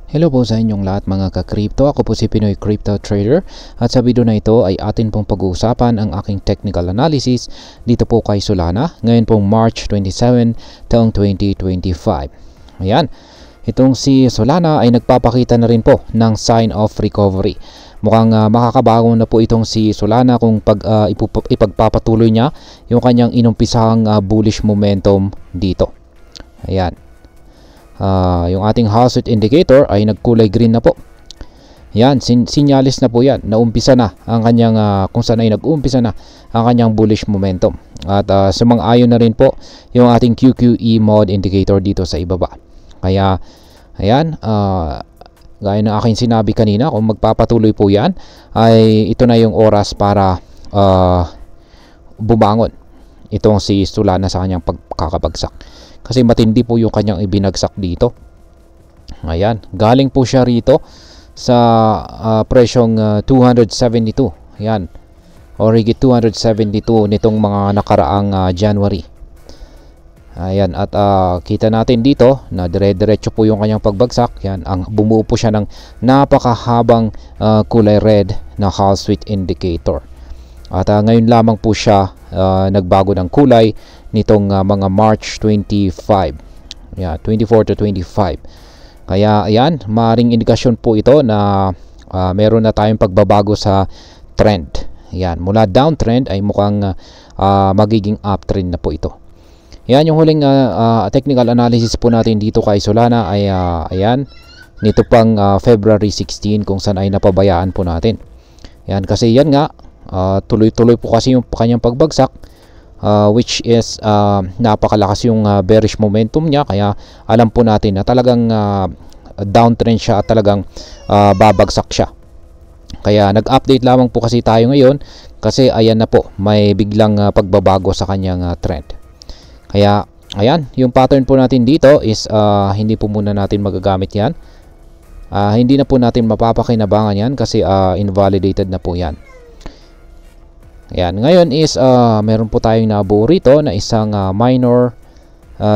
Hello po sa inyong lahat mga ka-crypto. Ako po si Pinoy Crypto Trader at sa video na ito ay atin pong pag-uusapan ang aking technical analysis dito po kay Solana ngayon pong March 27 taong 2025. Ayan, itong si Solana ay nagpapakita na rin po ng sign of recovery. Mukhang makakabago na po itong si Solana kung ipagpapatuloy niya yung kanyang inumpisahang bullish momentum dito. Ayan. Yung ating Hall Street indicator ay nagkulay green na po. Yan, sinyalis na po yan. Naumpisa na ang kanyang, kung saan ay nag-uumpisa na ang kanyang bullish momentum. At sumang-ayon na rin po yung ating QQE mode indicator dito sa ibaba. Kaya, ayan, gaya ng aking sinabi kanina, kung magpapatuloy po yan, ay ito na yung oras para bumangon itong si Solana sa kanyang pagkakabagsak. Kasi matindi po yung kanyang ibinagsak dito. Ayan, galing po siya rito sa presyong 272. Ayan, o higit 272 nitong mga nakaraang January. Ayan, at kita natin dito na dire-diretso po yung kanyang pagbagsak. Yan, bumuo po siya ng napakahabang kulay red na Hall Street indicator. At ngayon lamang po siya nagbago ng kulay nitong mga March 25. Yeah, 24 to 25. Kaya ayan, maring indikasyon po ito na meron na tayong pagbabago sa trend. Ayan, mula downtrend ay mukhang magiging uptrend na po ito. Ayan, yung huling technical analysis po natin dito kay Solana ay ayan, nito pang February 16 kung saan ay napabayaan po natin. Ayan, kasi yan nga, tuloy-tuloy po kasi yung kanyang pagbagsak, which is napakalakas yung bearish momentum niya. Kaya alam po natin na talagang downtrend siya at talagang babagsak siya. Kaya nag-update lamang po kasi tayo ngayon kasi ayan na po, may biglang pagbabago sa kanyang trend. Kaya ayan, yung pattern po natin dito is hindi po muna natin magagamit yan. Hindi na po natin mapapakinabangan yan kasi invalidated na po yan. Ayan, ngayon is meron po tayong nabuo rito na isang minor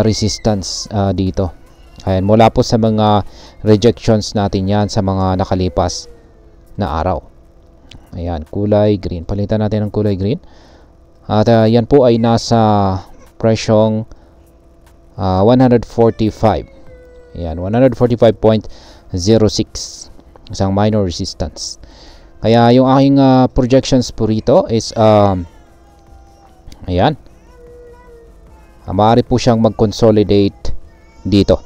resistance dito. Ayan, mula po sa mga rejections natin yan sa mga nakalipas na araw. Ayan, kulay green. Palitan natin ng kulay green. At yan po ay nasa presyong 145. Ayan, 145.06. Isang minor resistance. Kaya yung aking projections po rito is ayan, maaari po siyang mag-consolidate dito.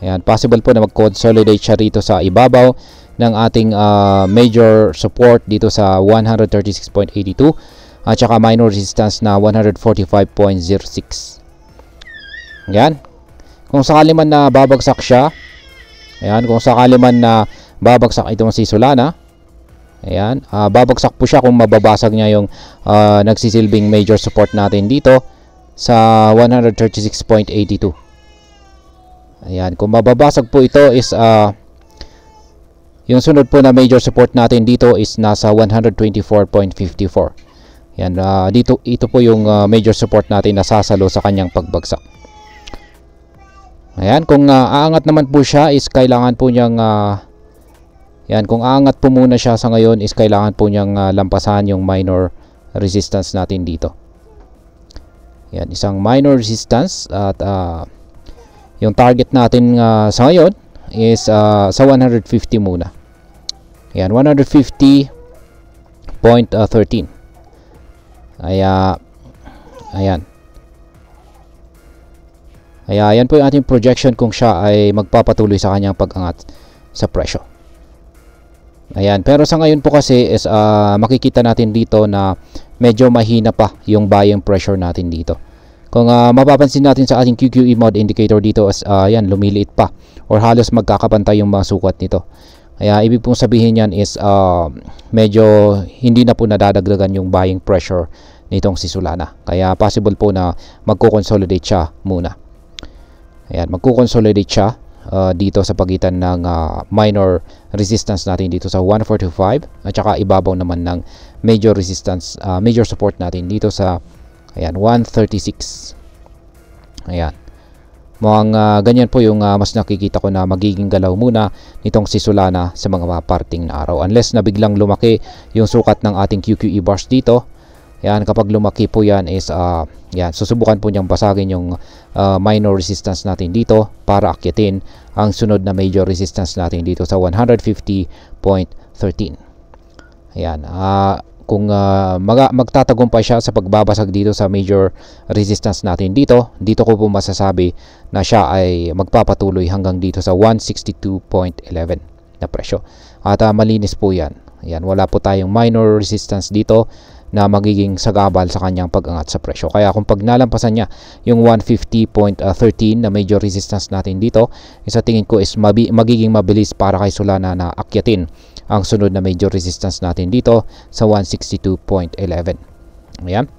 Ayan, possible po na mag-consolidate siya rito sa ibabaw ng ating major support dito sa 136.82 at saka minor resistance na 145.06. Ayan, kung sakali man na babagsak siya, ayan, kung sakali man na babagsak itong si Solana, ayan, babagsak po siya kung mababasag niya yung nagsisilbing major support natin dito sa 136.82. Ayan, kung mababasag po ito is yung sunod po na major support natin dito is nasa 124.54. Ayan, dito, ito po yung major support natin na sasalo sa kanyang pagbagsak. Ayan, kung aangat naman po siya is kailangan po niyang yan, kung aangat po muna siya sa ngayon is kailangan po niyang lampasan yung minor resistance natin dito. Yan, isang minor resistance at yung target natin sa ngayon is sa 150 muna. Yan, 150.13. Ayan. Ayan po yung ating projection kung siya ay magpapatuloy sa kanyang pag-angat sa presyo. Ayan, pero sa ngayon po kasi is makikita natin dito na medyo mahina pa yung buying pressure natin dito. Kung mapapansin natin sa ating QQE mode indicator dito is ayan, lumiliit pa or halos magkakapantay yung mga sukat nito. Kaya ibig pong sabihin yan is medyo hindi na po nadadagdagan yung buying pressure nitong si Solana. Kaya possible po na magko-consolidate siya muna. Ayan, magko-consolidate siya dito sa pagitan ng minor resistance natin dito sa 145 at saka ibabaw naman ng major resistance, major support natin dito sa ayan, 136. Ayan, Mukhang ganyan po yung mas nakikita ko na magiging galaw muna nitong si Solana sa mga parting na araw. Unless na biglang lumaki yung sukat ng ating QQE bars dito. Yan, kapag lumaki po yan is yan, susubukan po niyang basagin yung minor resistance natin dito para akyatin ang sunod na major resistance natin dito sa 150.13. Ayan, kung magtatagumpay siya sa pagbabasag dito sa major resistance natin dito ko po masasabi na siya ay magpapatuloy hanggang dito sa 162.11 na presyo. At malinis po yan. Ayan, wala po tayong minor resistance dito na magiging sagabal sa kanyang pag-angat sa presyo. Kaya kung pag nalampasan niya yung 150.13 na major resistance natin dito, sa tingin ko is magiging mabilis para kay Solana na akyatin ang sunod na major resistance natin dito sa 162.11. Ayan.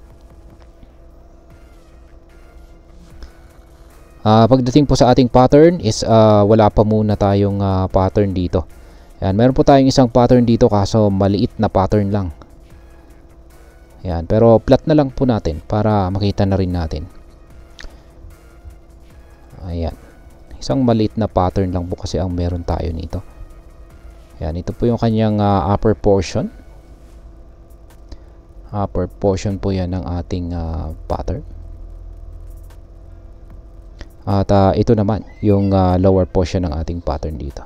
Pagdating po sa ating pattern is wala pa muna tayong pattern dito. Ayan, meron po tayong isang pattern dito kaso maliit na pattern lang. Ayan, pero flat na lang po natin para makita na rin natin. Ayan. Isang maliit na pattern lang po kasi ang meron tayo nito. Ayan, ito po yung kanyang upper portion. Upper portion po yan ng ating pattern. At ito naman yung lower portion ng ating pattern dito.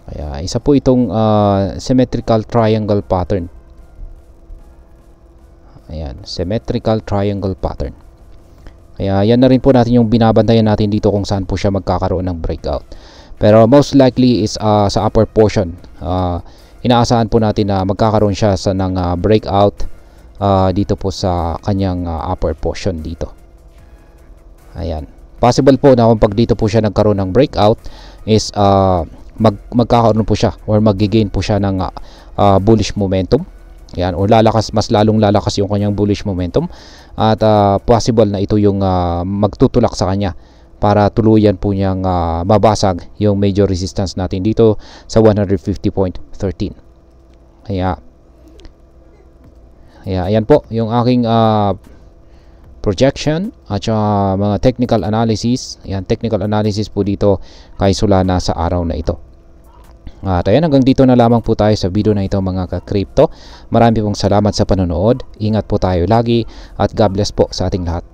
Kaya isa po itong symmetrical triangle pattern. Ayan, symmetrical triangle pattern. Kaya yan na rin po natin yung binabantayan natin dito kung saan po siya magkakaroon ng breakout. Pero most likely is sa upper portion. Inaasahan po natin na magkakaroon siya ng breakout dito po sa kanyang upper portion dito. Ayan. Possible po na kung pag dito po siya nagkaroon ng breakout is magkakaroon po siya or magigain po siya ng bullish momentum. Yan, o mas lalong lalakas yung kanyang bullish momentum at possible na ito yung magtutulak sa kanya para tuluyan po niyang mabasag yung major resistance natin dito sa 150.13. Kaya ayan po yung aking projection at mga technical analysis. Ayan, technical analysis po dito kay Solana sa araw na ito. At ayan, hanggang dito na lamang po tayo sa video na ito mga ka-crypto. Marami pong salamat sa panonood. Ingat po tayo lagi at God bless po sa ating lahat.